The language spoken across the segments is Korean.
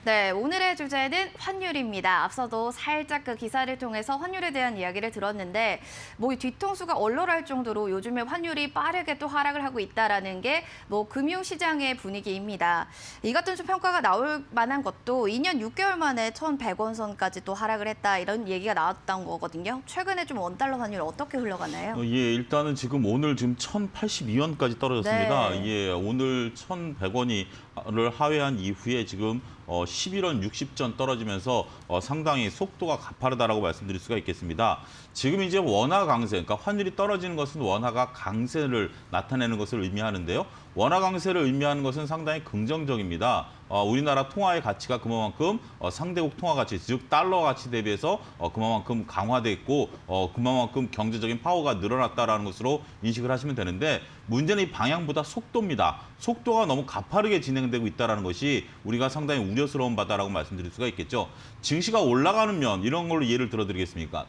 네, 오늘의 주제는 환율입니다. 앞서도 살짝 그 기사를 통해서 환율에 대한 이야기를 들었는데 이 뒤통수가 얼얼할 정도로 요즘에 환율이 빠르게 또 하락을 하고 있다라는 게 금융시장의 분위기입니다. 이 같은 좀 평가가 나올 만한 것도 2년 6개월 만에 1,100원 선까지 또 하락을 했다 이런 얘기가 나왔던 거거든요. 최근에 좀 원달러 환율 어떻게 흘러가나요? 예, 일단은 오늘 1,082원까지 떨어졌습니다. 네. 예, 오늘 1,100원을 하회한 이후에 지금 11원 60전 떨어지면서 상당히 속도가 가파르다라고 말씀드릴 수가 있겠습니다. 지금 이제 원화 강세, 그러니까 환율이 떨어지는 것은 원화가 강세를 나타내는 것을 의미하는데요. 원화 강세를 의미하는 것은 상당히 긍정적입니다. 우리나라 통화의 가치가 그만큼 상대국 통화 가치, 즉 달러 가치 대비해서 그만큼 강화돼 있고 그만큼 경제적인 파워가 늘어났다라는 것으로 인식을 하시면 되는데 문제는 이 방향보다 속도입니다. 속도가 너무 가파르게 진행되고 있다는 것이 우리가 상당히 우려스러운 바다라고 말씀드릴 수가 있겠죠. 증시가 올라가는 면 이런 걸로 예를 들어드리겠습니다.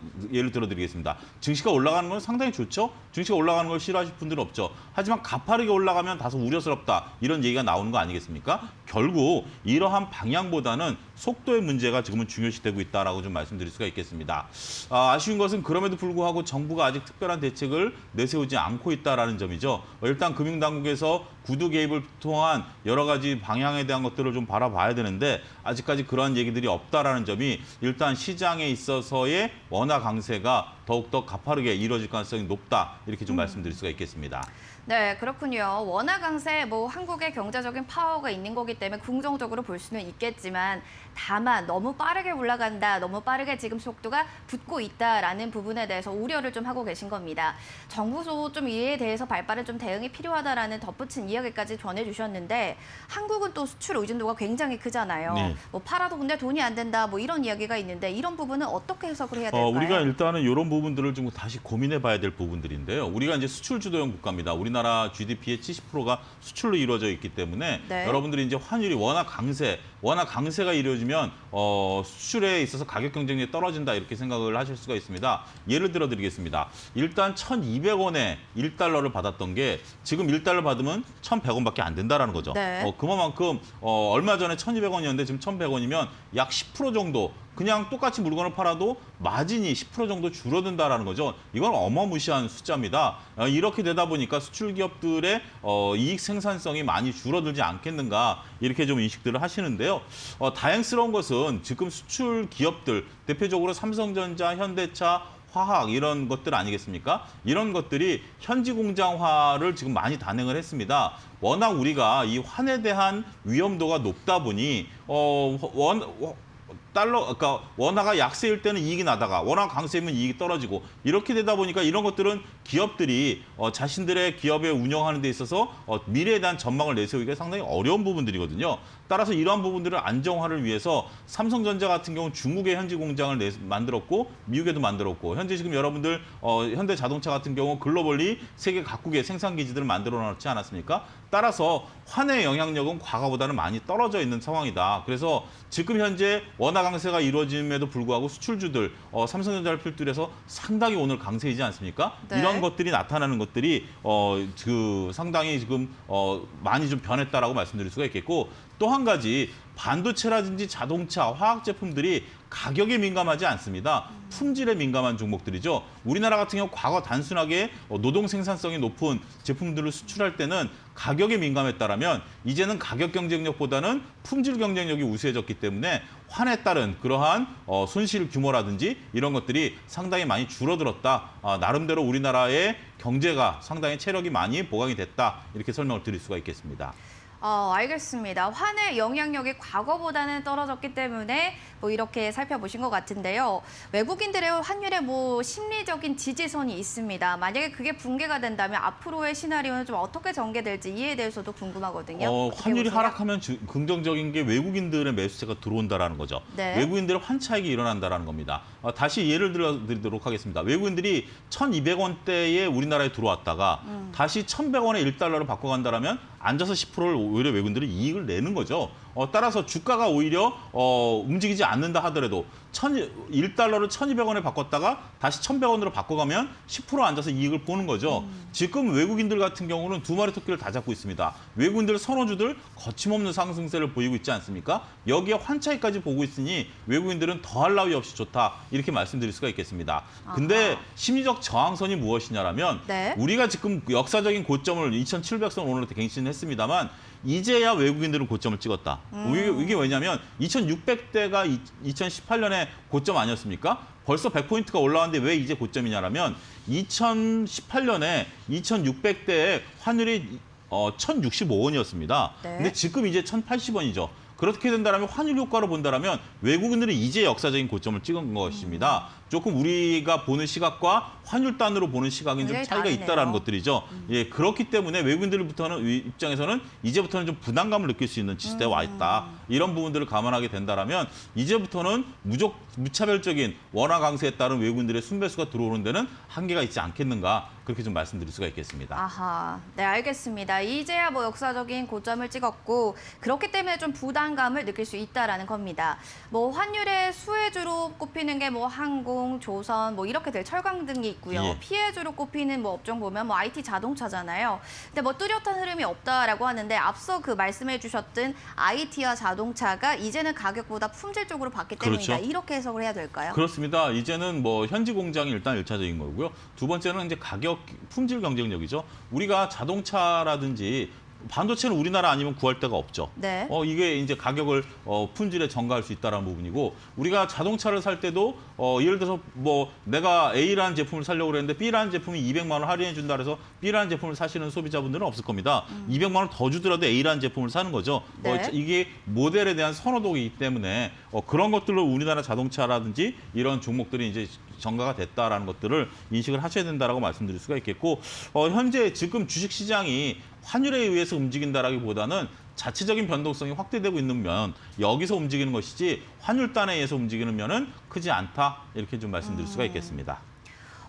증시가 올라가는 건 상당히 좋죠. 증시가 올라가는 걸 싫어하실 분들은 없죠. 하지만 가파르게 올라가면 다소 우려스럽다 이런 얘기가 나오는 거 아니겠습니까? 결국 이러한 방향보다는 속도의 문제가 지금은 중요시되고 있다라고 좀 말씀드릴 수가 있겠습니다. 아쉬운 것은 그럼에도 불구하고 정부가 아직 특별한 대책을 내세우지 않고 있다라는 점이죠. 일단 금융당국에서 구두 개입을 통한 여러 가지 방향에 대한 것들을 좀 바라봐야 되는데 아직까지 그러한 얘기들이 없다라는 점이 일단 시장에 있어서의 원화 강세가 더욱더 가파르게 이루어질 가능성이 높다 이렇게 좀 말씀드릴 수가 있겠습니다. 네, 그렇군요. 원화 강세, 한국의 경제적인 파워가 있는 거기 때문에 긍정적으로 볼 수는 있겠지만 다만 너무 빠르게 올라간다, 너무 빠르게 지금 속도가 붙고 있다라는 부분에 대해서 우려를 좀 하고 계신 겁니다. 정부도 좀 이에 대해서 발빠른 좀 대응이 필요하다라는 덧붙인 이야기까지 전해주셨는데 한국은 또 수출 의존도가 굉장히 크잖아요. 네. 팔아도 근데 돈이 안 된다, 이런 이야기가 있는데 이런 부분은 어떻게 해석을 해야 될까요? 우리가 일단은 이런 부분들을 좀 다시 고민해 봐야 될 부분들인데요. 우리가 이제 수출 주도형 국가입니다. 우리나라 GDP의 70%가 수출로 이루어져 있기 때문에 네. 여러분들이 이제 환율이 원화 강세가 이루어지면 수출에 있어서 가격 경쟁력이 떨어진다 이렇게 생각을 하실 수가 있습니다. 예를 들어 드리겠습니다. 일단 1,200원에 1달러를 받았던 게 지금 1달러 받으면 1,100원밖에 안 된다라는 거죠. 네. 그만큼 얼마 전에 1,200원이었는데 지금 1,100원이면 약 10% 정도 그냥 똑같이 물건을 팔아도 마진이 10% 정도 줄어든다라는 거죠. 이건 어마무시한 숫자입니다. 이렇게 되다 보니까 수출 기업들의 이익 생산성이 많이 줄어들지 않겠는가 이렇게 좀 인식들을 하시는데요. 다행스러운 것은 지금 수출 기업들 대표적으로 삼성전자, 현대차, 화학 이런 것들 아니겠습니까? 이런 것들이 현지 공장화를 지금 많이 단행을 했습니다. 워낙 우리가 이 환에 대한 위험도가 높다 보니 그러니까 원화가 약세일 때는 이익이 나다가 원화 강세면 이익이 떨어지고 이렇게 되다 보니까 이런 것들은 기업들이 자신들의 기업에 운영하는 데 있어서 미래에 대한 전망을 내세우기가 상당히 어려운 부분들이거든요. 따라서 이러한 부분들을 안정화를 위해서 삼성전자 같은 경우는 중국에 현지 공장을 만들었고 미국에도 만들었고 현재 지금 여러분들 현대자동차 같은 경우 글로벌리 세계 각국의 생산 기지들을 만들어 놨지 않았습니까? 따라서 환의 영향력은 과거보다는 많이 떨어져 있는 상황이다. 그래서 지금 현재 원화 강세가 이루어짐에도 불구하고 수출주들 삼성전자를 필두로 해서 상당히 오늘 강세이지 않습니까? 네. 이런 것들이 나타나는 것들이 상당히 지금 많이 좀 변했다라고 말씀드릴 수가 있겠고 또 한 가지 반도체라든지 자동차, 화학 제품들이 가격에 민감하지 않습니다. 품질에 민감한 종목들이죠. 우리나라 같은 경우 과거 단순하게 노동 생산성이 높은 제품들을 수출할 때는 가격에 민감했다라면 이제는 가격 경쟁력보다는 품질 경쟁력이 우세해졌기 때문에 환에 따른 그러한 손실 규모라든지 이런 것들이 상당히 많이 줄어들었다. 나름대로 우리나라의 경제가 상당히 체력이 많이 보강이 됐다. 이렇게 설명을 드릴 수가 있겠습니다. 알겠습니다. 환의 영향력이 과거보다는 떨어졌기 때문에 이렇게 살펴보신 것 같은데요. 외국인들의 환율에 심리적인 지지선이 있습니다. 만약에 그게 붕괴가 된다면 앞으로의 시나리오는 좀 어떻게 전개될지 이에 대해서도 궁금하거든요. 환율이 보세요? 하락하면 긍정적인 게 외국인들의 매수세가 들어온다라는 거죠. 네. 외국인들의 환차익이 일어난다는 겁니다. 다시 예를 들어드리도록 하겠습니다. 외국인들이 1,200원대에 우리나라에 들어왔다가 다시 1,100원에 1달러를 바꿔간다면 앉아서 10%를 오히려 외국인들이 이익을 내는 거죠. 따라서 주가가 오히려 움직이지 않는다 하더라도 1달러를 1,200원에 바꿨다가 다시 1,100원으로 바꿔가면 10% 앉아서 이익을 보는 거죠. 지금 외국인들 같은 경우는 두 마리 토끼를 다 잡고 있습니다. 외국인들 선호주들 거침없는 상승세를 보이고 있지 않습니까? 여기에 환차익까지 보고 있으니 외국인들은 더할 나위 없이 좋다 이렇게 말씀드릴 수가 있겠습니다. 근데 심리적 저항선이 무엇이냐라면 네. 우리가 지금 역사적인 고점을 2,700선 오늘 갱신했습니다만 이제야 외국인들은 고점을 찍었다. 이게 왜냐하면 2,600대가 2018년에 고점 아니었습니까? 벌써 100포인트가 올라왔는데 왜 이제 고점이냐라면 2018년에 2,600대의 환율이 1,065원이었습니다. 네. 근데 지금 이제 1,080원이죠. 그렇게 된다면 환율 효과로 본다면 외국인들은 이제 역사적인 고점을 찍은 것입니다. 조금 우리가 보는 시각과 환율 단으로 보는 시각이 좀 굉장히 차이가 다르네요. 있다라는 것들이죠. 예, 그렇기 때문에 외국인들부터는 입장에서는 이제부터는 좀 부담감을 느낄 수 있는 시대에 와 있다. 이런 부분들을 감안하게 된다라면 이제부터는 무차별적인 원화 강세에 따른 외국인들의 순매수가 들어오는 데는 한계가 있지 않겠는가 그렇게 좀 말씀드릴 수가 있겠습니다. 아하, 네, 알겠습니다. 이제야 뭐 역사적인 고점을 찍었고 그렇기 때문에 좀 부담감을 느낄 수 있다라는 겁니다. 뭐 환율의 수혜주로 꼽히는 게 뭐 항공, 조선 뭐 이렇게 될 철강 등이 있고요. 예. 피해주로 꼽히는 뭐 업종 보면 뭐 IT 자동차잖아요. 근데 뭐 뚜렷한 흐름이 없다라고 하는데 앞서 그 말씀해 주셨던 IT와 자동차가 이제는 가격보다 품질 쪽으로 봤기 때문이다. 그렇죠. 이렇게 해석을 해야 될까요? 그렇습니다. 이제는 뭐 현지 공장이 일단 1차적인 거고요. 두 번째는 이제 가격, 품질 경쟁력이죠. 우리가 자동차라든지 반도체는 우리나라 아니면 구할 데가 없죠. 네. 이게 이제 가격을 품질에 전가할 수 있다는 부분이고 우리가 자동차를 살 때도 예를 들어서 뭐 내가 A라는 제품을 사려고 그랬는데 B라는 제품이 200만 원 할인해 준다 그래서 B라는 제품을 사시는 소비자분들은 없을 겁니다. 200만 원 더 주더라도 A라는 제품을 사는 거죠. 네. 이게 모델에 대한 선호도이기 때문에 그런 것들로 우리나라 자동차라든지 이런 종목들이 이제 전가가 됐다라는 것들을 인식을 하셔야 된다라고 말씀드릴 수가 있겠고 현재 지금 주식시장이 환율에 의해서 움직인다라기보다는 자체적인 변동성이 확대되고 있는 면 여기서 움직이는 것이지 환율단에 의해서 움직이는 면은 크지 않다 이렇게 좀 말씀드릴 수가 있겠습니다.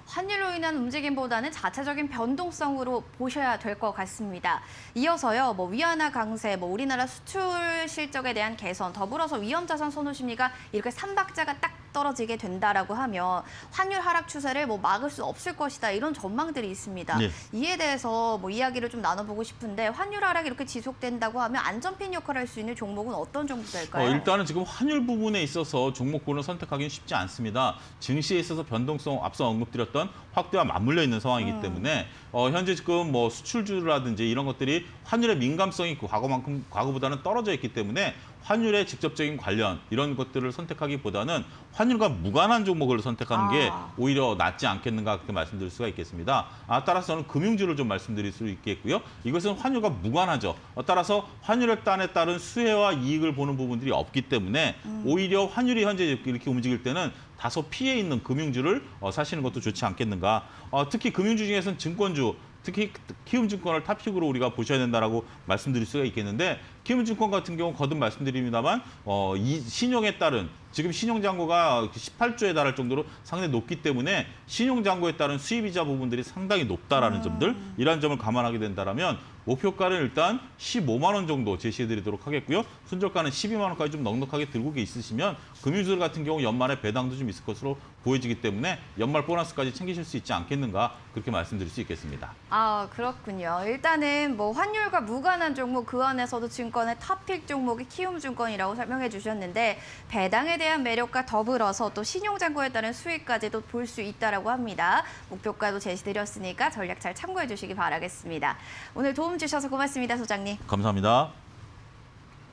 환율로 인한 움직임보다는 자체적인 변동성으로 보셔야 될 것 같습니다. 이어서요, 뭐 위안화 강세, 뭐 우리나라 수출 실적에 대한 개선, 더불어서 위험자산 선호 심리가 이렇게 삼박자가 딱 떨어지게 된다라고 하면 환율 하락 추세를 뭐 막을 수 없을 것이다 이런 전망들이 있습니다. 네. 이에 대해서 뭐 이야기를 좀 나눠보고 싶은데 환율 하락이 이렇게 지속된다고 하면 안전핀 역할을 할 수 있는 종목은 어떤 종목 될까요? 일단은 지금 환율 부분에 있어서 종목군을 선택하기는 쉽지 않습니다. 증시에 있어서 변동성 앞서 언급드렸던 확대와 맞물려 있는 상황이기 때문에 현재 지금 뭐 수출주라든지 이런 것들이 환율의 민감성이 과거보다는 떨어져 있기 때문에 환율의 직접적인 관련 이런 것들을 선택하기보다는 환율과 무관한 종목을 선택하는 게 오히려 낫지 않겠는가 그렇게 말씀드릴 수가 있겠습니다. 따라서 저는 금융주를 좀 말씀드릴 수 있겠고요. 이것은 환율과 무관하죠. 따라서 환율의 단에 따른 수혜와 이익을 보는 부분들이 없기 때문에 오히려 환율이 현재 이렇게 움직일 때는 다소 피해 있는 금융주를 사시는 것도 좋지 않겠는가. 특히 금융주 중에서는 증권주, 특히 키움증권을 탑픽으로 우리가 보셔야 된다라고 말씀드릴 수가 있겠는데 키움증권 같은 경우 거듭 말씀드립니다만 이 신용에 따른 지금 신용잔고가 18조에 달할 정도로 상당히 높기 때문에 신용잔고에 따른 수입이자 부분들이 상당히 높다라는 점들 이러한 점을 감안하게 된다라면 목표가는 일단 15만 원 정도 제시해드리도록 하겠고요. 순저가는 12만 원까지 좀 넉넉하게 들고 있으시면 금융주들 같은 경우 연말에 배당도 좀 있을 것으로 보여지기 때문에 연말 보너스까지 챙기실 수 있지 않겠는가 그렇게 말씀드릴 수 있겠습니다. 그렇군요. 일단은 뭐 환율과 무관한 종목 그 안에서도 증권의 탑픽 종목이 키움증권이라고 설명해 주셨는데 배당에 대한 매력과 더불어서 또 신용잔고에 따른 수익까지도 볼 수 있다라고 합니다. 목표가도 제시드렸으니까 전략 잘 참고해 주시기 바라겠습니다. 오늘 도움 주셔서 고맙습니다, 소장님. 감사합니다.